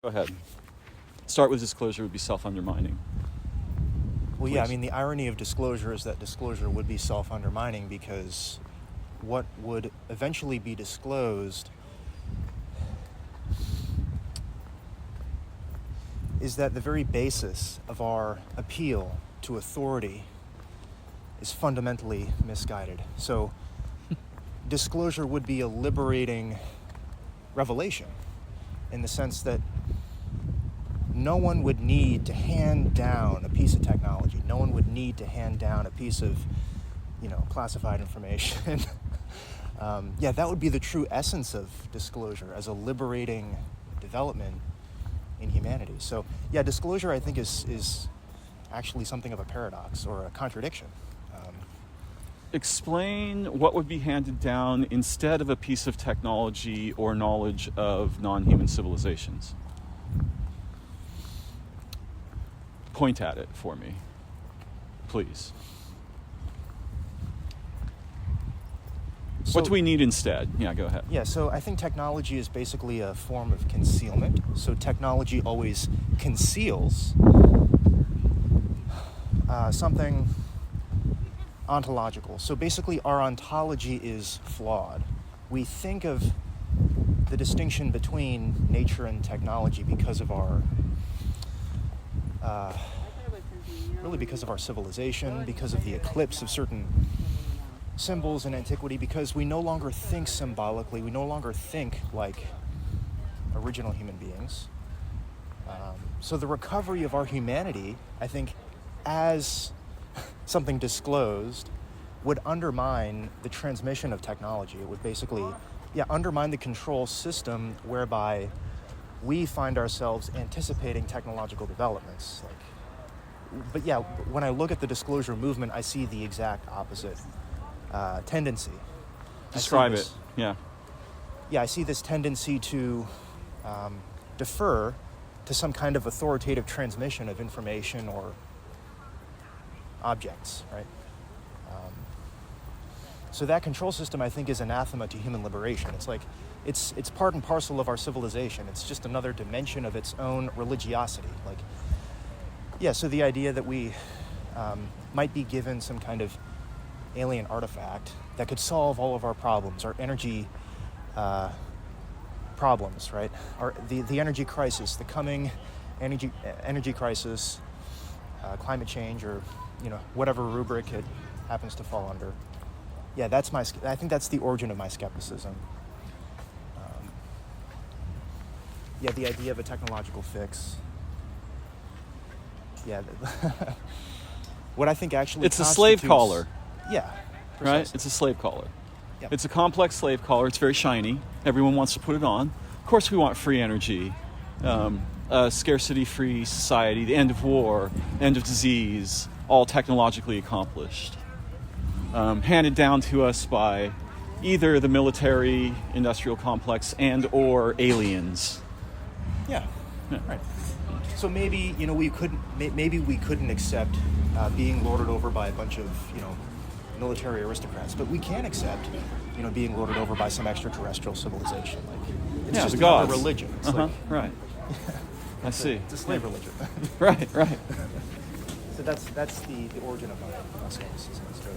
Go ahead. Start with disclosure would be self-undermining. Well, yeah, I mean, the irony of disclosure is that disclosure would be self-undermining because what would eventually be disclosed is that the very basis of our appeal to authority is fundamentally misguided. So disclosure would be a liberating revelation in the sense that no one would need to hand down a piece of technology. No one would need to hand down a piece of, classified information. That would be the true essence of disclosure as a liberating development in humanity. So, disclosure, I think, is actually something of a paradox or a contradiction. Explain what would be handed down instead of a piece of technology or knowledge of non-human civilizations. Point at it for me, please. What do we need instead? Yeah, go ahead. Yeah, so I think technology is basically a form of concealment. So technology always conceals something ontological. So basically our ontology is flawed. We think of the distinction between nature and technology because of our because of our civilization, because of the eclipse of certain symbols in antiquity, because we no longer think symbolically, we no longer think like original human beings. So the recovery of our humanity, I think, as something disclosed, would undermine the transmission of technology. It would basically, undermine the control system whereby we find ourselves anticipating technological developments. When I look at the disclosure movement, I see the exact opposite tendency. Describe it. Yeah. Yeah, I see this tendency to defer to some kind of authoritative transmission of information or objects, right? So that control system, I think, is anathema to human liberation. It's like, it's part and parcel of our civilization. It's just another dimension of its own religiosity. So the idea that we might be given some kind of alien artifact that could solve all of our problems, our energy problems, right? The energy crisis, the coming energy crisis, climate change, or whatever rubric it happens to fall under. I think that's the origin of my skepticism. The idea of a technological fix. What I think actually it's a slave collar. Yeah. Precisely. Right? It's a slave collar. Yep. It's a complex slave collar. It's very shiny. Everyone wants to put it on. Of course we want free energy, a scarcity-free society, the end of war, end of disease, all technologically accomplished. Handed down to us by either the military industrial complex and or aliens. Yeah. Right. So maybe we couldn't accept being lorded over by a bunch of military aristocrats, but we can accept being lorded over by some extraterrestrial civilization. It's just the gods. another religion. It's right. I see. It's a slave religion. Right. So that's the origin of my skepticism, I suppose.